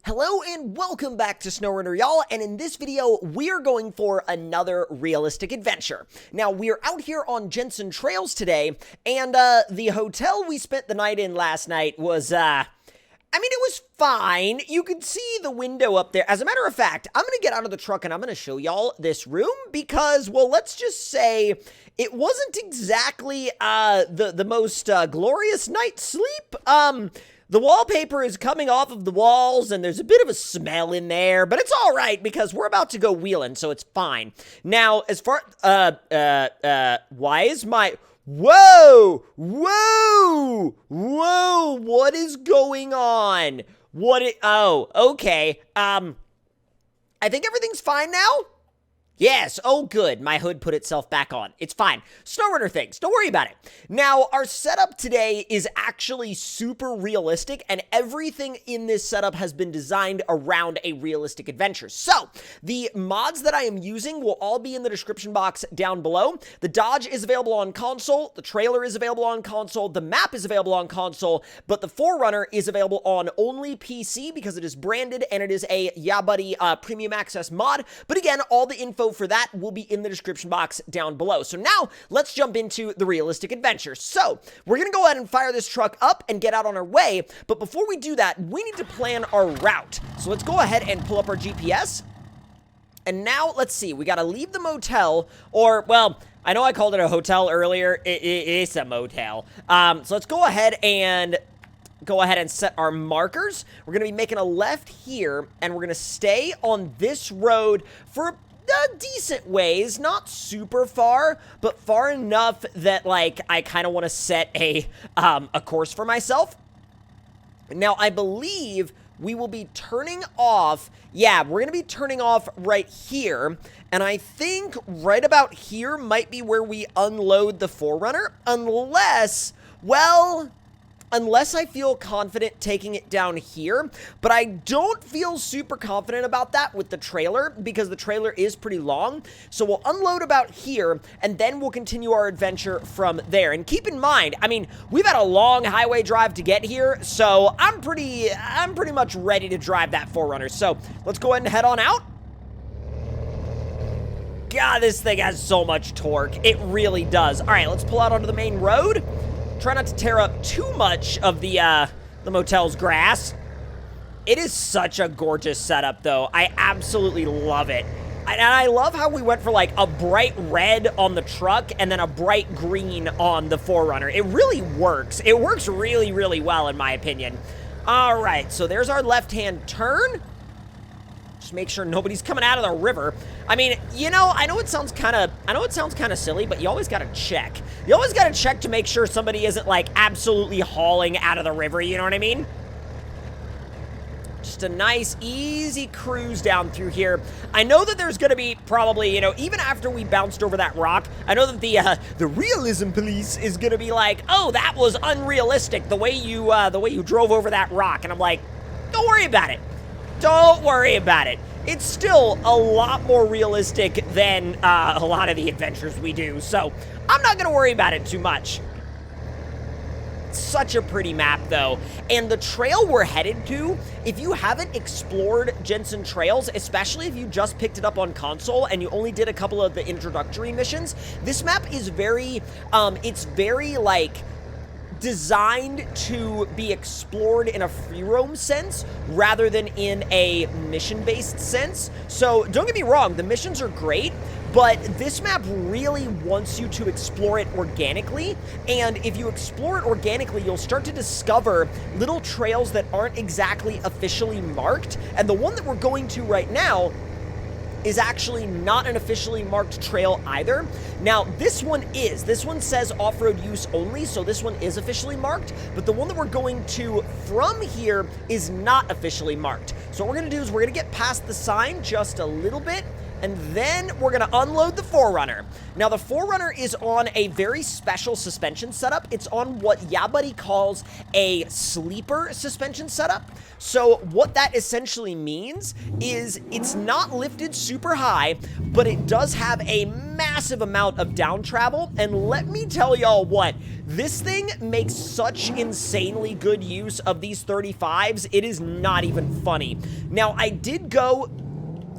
Hello and welcome back to SnowRunner, y'all, and in this video, we're going for another realistic adventure. Now, we're out here on Jensen Trails today, and the hotel we spent the night in last night was, it was fine. You could see the window up there. As a matter of fact, I'm gonna get out of the truck and I'm gonna show y'all this room because, well, let's just say it wasn't exactly, the most, glorious night's sleep. The wallpaper is coming off of the walls, and there's a bit of a smell in there, but it's all right because we're about to go wheeling, so it's fine. Now, as far, why is my... Whoa! What is going on? Oh, okay. I think everything's fine now? Yes, oh good, my hood put itself back on. It's fine. SnowRunner things, don't worry about it. Now, our setup today is actually super realistic, and everything in this setup has been designed around a realistic adventure. So, the mods that I am using will all be in the description box down below. The Dodge is available on console, the trailer is available on console, the map is available on console, but the 4Runner is available on only PC because it is branded and it is a Yeah Buddy premium access mod. But again, all the info for that will be in the description box down below. So now, let's jump into the realistic adventure. So, we're gonna go ahead and fire this truck up and get out on our way, but before we do that, we need to plan our route. So let's go ahead and pull up our GPS. And now, let's see, we gotta leave the motel, or, well, I know I called it a hotel earlier, it is a motel. So let's go ahead and set our markers. We're gonna be making a left here, and we're gonna stay on this road for decent ways, not super far, but far enough that, like, I kind of want to set a course for myself. Now, I believe we will be turning off, yeah, we're going to be turning off right here, and I think right about here might be where we unload the 4Runner, unless I feel confident taking it down here, but I don't feel super confident about that with the trailer, because the trailer is pretty long, so we'll unload about here, and then we'll continue our adventure from there. And keep in mind, I mean, we've had a long highway drive to get here, so I'm pretty much ready to drive that 4Runner, so let's go ahead and head on out. God, this thing has so much torque. It really does. All right, let's pull out onto the main road. Try not to tear up too much of the motel's grass. It is such a gorgeous setup, though. I absolutely love it. And I love how we went for, like, a bright red on the truck and then a bright green on the 4Runner. It really works. It works really, really well, in my opinion. All right, so there's our left-hand turn. Just make sure nobody's coming out of the river. I mean, you know, I know it sounds kind of silly, but you always gotta check. You always gotta check to make sure somebody isn't, like, absolutely hauling out of the river, you know what I mean? Just a nice, easy cruise down through here. I know that there's gonna be probably, you know, even after we bounced over that rock, I know that the realism police is gonna be like, oh, that was unrealistic, the way you drove over that rock. And I'm like, don't worry about it. Don't worry about it. It's still a lot more realistic than a lot of the adventures we do, so I'm not going to worry about it too much. Such a pretty map, though, and the trail we're headed to, if you haven't explored Jensen Trails, especially if you just picked it up on console and you only did a couple of the introductory missions, this map is very, like, designed to be explored in a free roam sense rather than in a mission-based sense. So don't get me wrong, the missions are great, but this map really wants you to explore it organically, and if you explore it organically, you'll start to discover little trails that aren't exactly officially marked, and the one that we're going to right now is actually not an officially marked trail either. Now, this one says off-road use only, so this one is officially marked, but the one that we're going to from here is not officially marked. So what we're gonna do is we're gonna get past the sign just a little bit, And then we're going to unload the 4Runner. Now, the 4Runner is on a very special suspension setup. It's on what YaBuddy calls a sleeper suspension setup. So what that essentially means is it's not lifted super high, but it does have a massive amount of down travel. And let me tell y'all what, this thing makes such insanely good use of these 35s. It is not even funny. Now, I did go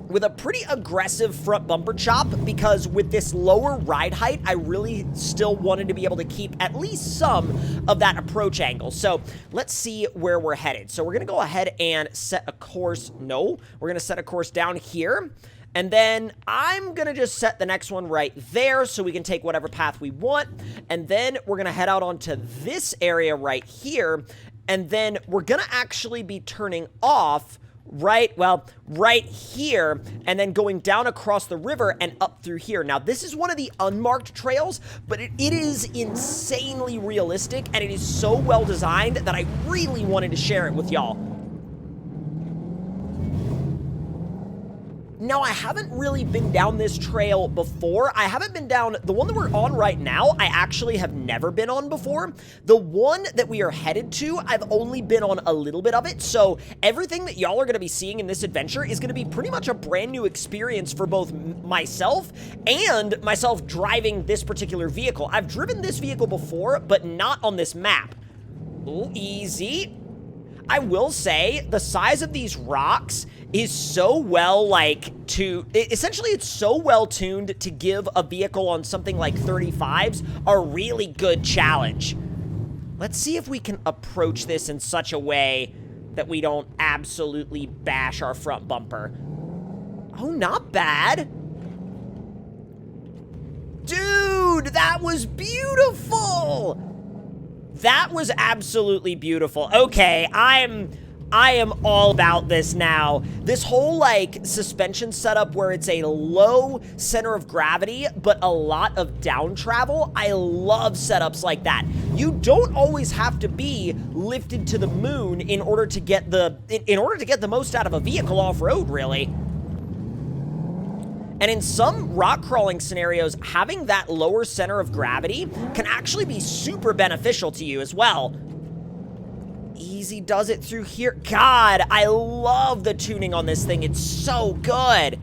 with a pretty aggressive front bumper chop because with this lower ride height, I really still wanted to be able to keep at least some of that approach angle. So let's see where we're headed. So we're going to go ahead and set a course. No, we're going to set a course down here. And then I'm going to just set the next one right there so we can take whatever path we want. And then we're going to head out onto this area right here. And then we're going to actually be turning off right here, and then going down across the river and up through here. Now, this is one of the unmarked trails, but it is insanely realistic, and it is so well designed that I really wanted to share it with y'all. Now, I haven't really been down this trail before. I haven't been down the one that we're on right now. I actually have never been on before. The one that we are headed to, I've only been on a little bit of it. So everything that y'all are going to be seeing in this adventure is going to be pretty much a brand new experience for both myself and myself driving this particular vehicle. I've driven this vehicle before, but not on this map. Ooh, easy. I will say the size of these rocks is so well, essentially it's so well tuned to give a vehicle on something like 35s a really good challenge. Let's see if we can approach this in such a way that we don't absolutely bash our front bumper. Oh, not bad. Dude, that was beautiful. That was absolutely beautiful. Okay, I am all about this now. This whole, suspension setup where it's a low center of gravity, but a lot of down travel. I love setups like that. You don't always have to be lifted to the moon in order to get the most out of a vehicle off-road, really. And in some rock crawling scenarios, having that lower center of gravity can actually be super beneficial to you as well. Easy does it through here. God, I love the tuning on this thing. It's so good.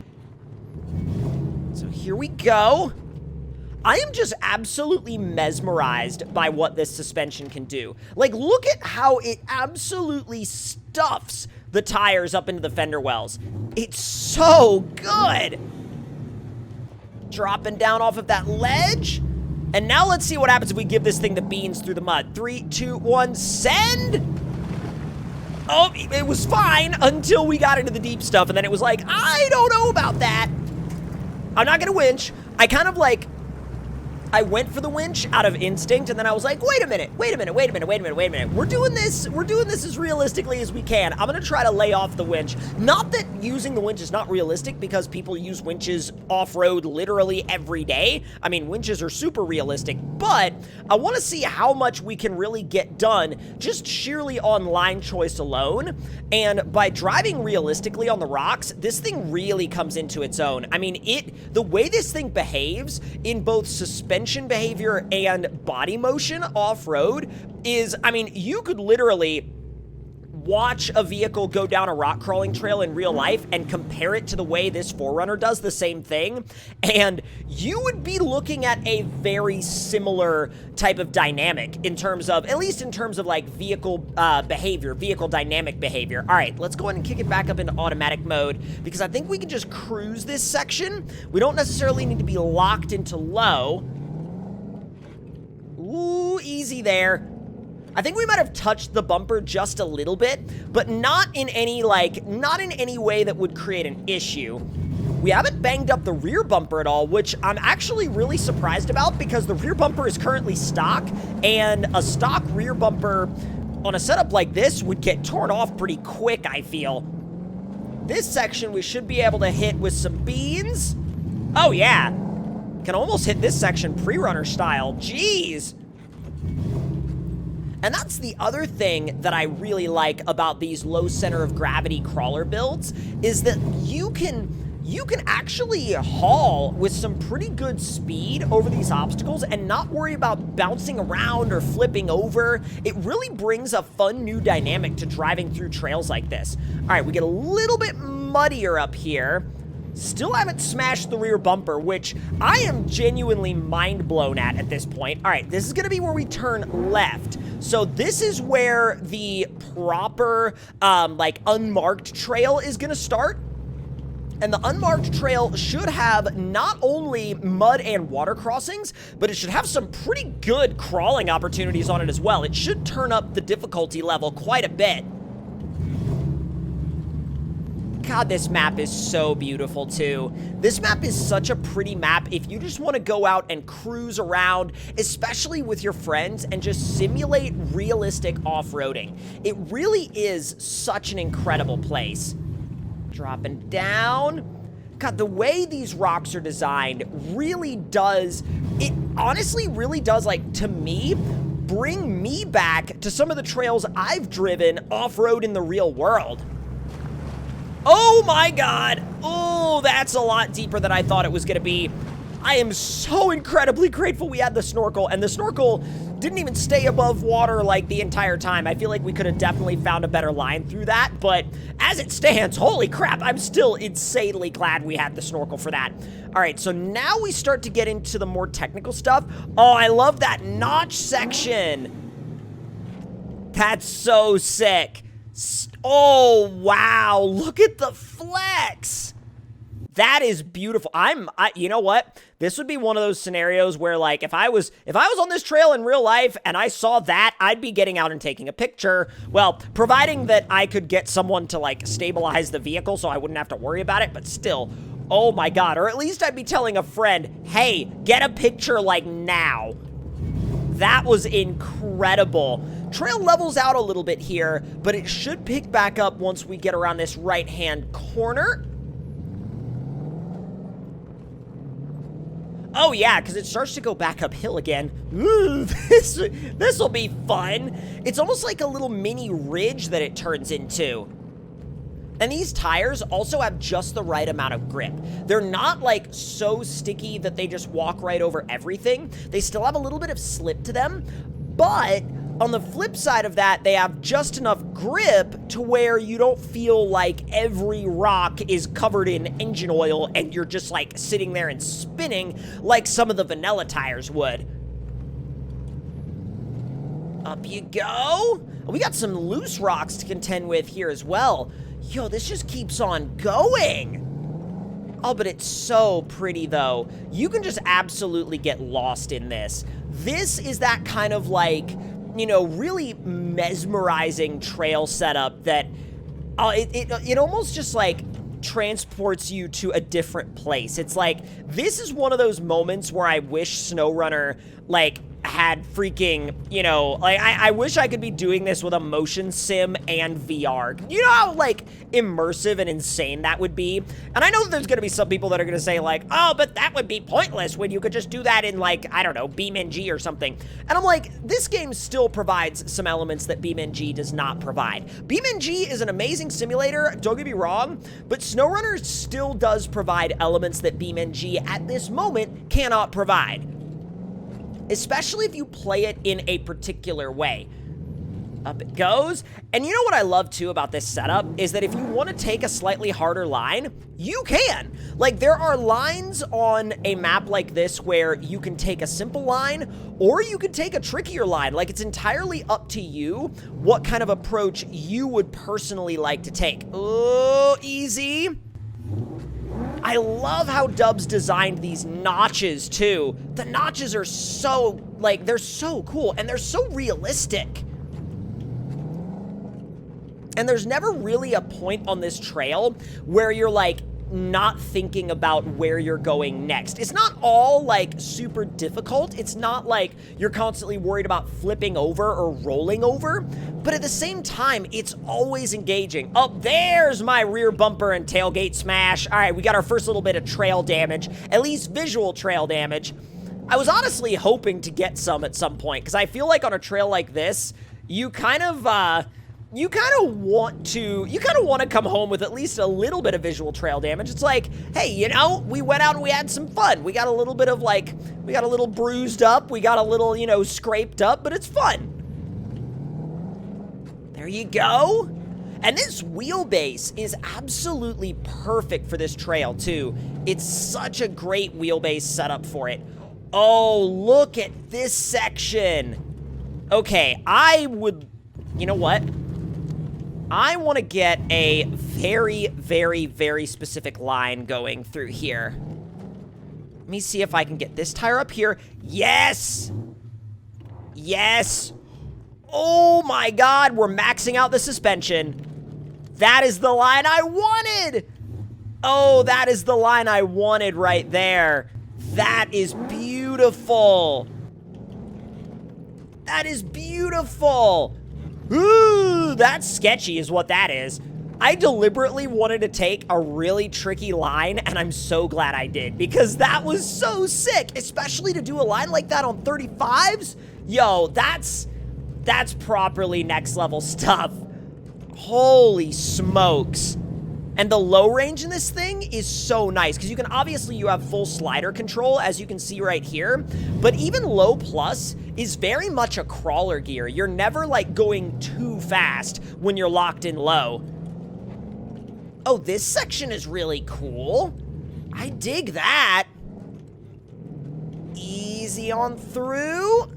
So here we go. I am just absolutely mesmerized by what this suspension can do. Look at how it absolutely stuffs the tires up into the fender wells. It's so good. Dropping down off of that ledge. And now let's see what happens if we give this thing the beans through the mud. 3, 2, 1, send! Oh, it was fine until we got into the deep stuff, and then it was like, I don't know about that. I'm not gonna winch. I went for the winch out of instinct, and then I was like, wait a minute. We're doing this as realistically as we can. I'm gonna try to lay off the winch. Not that using the winch is not realistic, because people use winches off-road literally every day. I mean, winches are super realistic, but I wanna see how much we can really get done just sheerly on line choice alone. And by driving realistically on the rocks, this thing really comes into its own. I mean, the way this thing behaves in both suspension behavior and body motion off-road is, I mean, you could literally watch a vehicle go down a rock crawling trail in real life and compare it to the way this 4Runner does the same thing, and you would be looking at a very similar type of dynamic in terms of, at least in terms of vehicle behavior, vehicle dynamic behavior. All right, let's go ahead and kick it back up into automatic mode, because I think we can just cruise this section. We don't necessarily need to be locked into low. Ooh, easy there. I think we might have touched the bumper just a little bit, but not in any way that would create an issue. We haven't banged up the rear bumper at all, which I'm actually really surprised about, because the rear bumper is currently stock, and a stock rear bumper on a setup like this would get torn off pretty quick, I feel. This section we should be able to hit with some beans. Oh yeah, can almost hit this section pre-runner style. Jeez. And that's the other thing that I really like about these low center of gravity crawler builds, is that you can you can actually haul with some pretty good speed over these obstacles and not worry about bouncing around or flipping over. It really brings a fun new dynamic to driving through trails like this. All right, we get a little bit muddier up here. Still haven't smashed the rear bumper, which I am genuinely mind blown at this point. All right, this is gonna be where we turn left. So this is where the proper, like, unmarked trail is gonna start. And the unmarked trail should have not only mud and water crossings, but it should have some pretty good crawling opportunities on it as well. It should turn up the difficulty level quite a bit. God, this map is so beautiful, too. This map is such a pretty map if you just want to go out and cruise around, especially with your friends, and just simulate realistic off-roading. It really is such an incredible place. Dropping down. God, the way these rocks are designed really does, it honestly really does, like, to me, bring me back to some of the trails I've driven off-road in the real world. Oh my God. Oh, that's a lot deeper than I thought it was gonna be. I am so incredibly grateful we had the snorkel, and the snorkel didn't even stay above water like the entire time. I feel like we could have definitely found a better line through that, but as it stands, holy crap, I'm still insanely glad we had the snorkel for that. All right, so now we start to get into the more technical stuff. Oh, I love that notch section. That's so sick. Oh, wow, look at the flex. That is beautiful. You know what? This would be one of those scenarios where, like, if I was on this trail in real life and I saw that, I'd be getting out and taking a picture. Well, providing that I could get someone to, like, stabilize the vehicle so I wouldn't have to worry about it, but still, oh my God. Or at least I'd be telling a friend, hey, get a picture, like, now. That was incredible. Trail levels out a little bit here, but it should pick back up once we get around this right-hand corner. Oh yeah, because it starts to go back uphill again. Ooh, this will be fun. It's almost like a little mini ridge that it turns into. And these tires also have just the right amount of grip. They're not, like, so sticky that they just walk right over everything. They still have a little bit of slip to them, but on the flip side of that, they have just enough grip to where you don't feel like every rock is covered in engine oil and you're just, like, sitting there and spinning like some of the vanilla tires would. Up you go. We got some loose rocks to contend with here as well. Yo, this just keeps on going. Oh, but it's so pretty, though. You can just absolutely get lost in this. This is that kind of, like, you know, really mesmerizing trail setup that it almost just, like, transports you to a different place. It's like, this is one of those moments where I wish SnowRunner, like, had freaking, you know, like, I wish I could be doing this with a motion sim and VR. You know how, like, immersive and insane that would be? And I know that there's gonna be some people that are gonna say, like, oh, but that would be pointless when you could just do that in, like, I don't know, BeamNG or something. And I'm like, this game still provides some elements that BeamNG does not provide. BeamNG is an amazing simulator, don't get me wrong, but SnowRunner still does provide elements that BeamNG at this moment cannot provide. Especially if you play it in a particular way. Up it goes. And you know what I love too about this setup is that if you want to take a slightly harder line, you can. Like, there are lines on a map like this where you can take a simple line or you could take a trickier line. Like, it's entirely up to you what kind of approach you would personally like to take. Oh, easy. I love how Dubs designed these notches, too. The notches are so, like, they're so cool, and they're so realistic. And there's never really a point on this trail where you're, like, not thinking about where you're going next. It's not all, like, super difficult. It's not like you're constantly worried about flipping over or rolling over. But at the same time, it's always engaging. Oh, there's my rear bumper and tailgate smash. All right, we got our first little bit of trail damage, at least visual trail damage. I was honestly hoping to get some at some point, because I feel like on a trail like this, you kind of, you kind of want to come home with at least a little bit of visual trail damage. It's like, hey, you know, we went out and we had some fun. We got a little bit of like, we got a little bruised up. We got a little, you know, scraped up, but it's fun. There you go. And this wheelbase is absolutely perfect for this trail too. It's such a great wheelbase setup for it. Oh, look at this section. Okay, you know what? I want to get a very, very, very specific line going through here. Let me see if I can get this tire up here. Yes! Yes! Oh my God, we're maxing out the suspension. That is the line I wanted! Oh, that is the line I wanted right there. That is beautiful. That is beautiful. Ooh, that's sketchy is what that is. I deliberately wanted to take a really tricky line, and I'm so glad I did, because that was so sick, especially to do a line like that on 35s. Yo, that's properly next level stuff. Holy smokes. And the low range in this thing is so nice, because you have full slider control, as you can see right here, but even low plus is very much a crawler gear. You're never like going too fast when you're locked in low. Oh, this section is really cool. I dig that. Easy on through.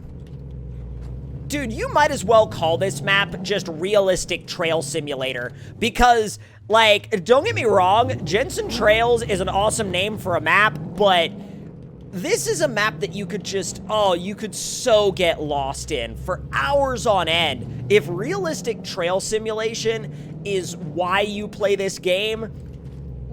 Dude, you might as well call this map just Realistic Trail Simulator, because, like, don't get me wrong, Jensen Trails is an awesome name for a map, but this is a map that you could just, you could so get lost in for hours on end. If Realistic Trail Simulation is why you play this game,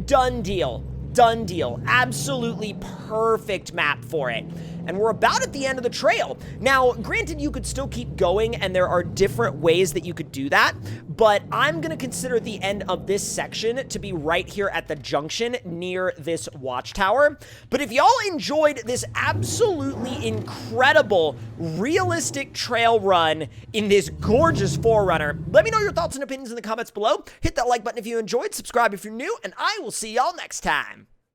done deal. Done deal. Absolutely perfect map for it. And we're about at the end of the trail. Now, granted, you could still keep going, and there are different ways that you could do that, but I'm gonna consider the end of this section to be right here at the junction near this watchtower. But if y'all enjoyed this absolutely incredible, realistic trail run in this gorgeous 4Runner, let me know your thoughts and opinions in the comments below. Hit that like button if you enjoyed, subscribe if you're new, and I will see y'all next time.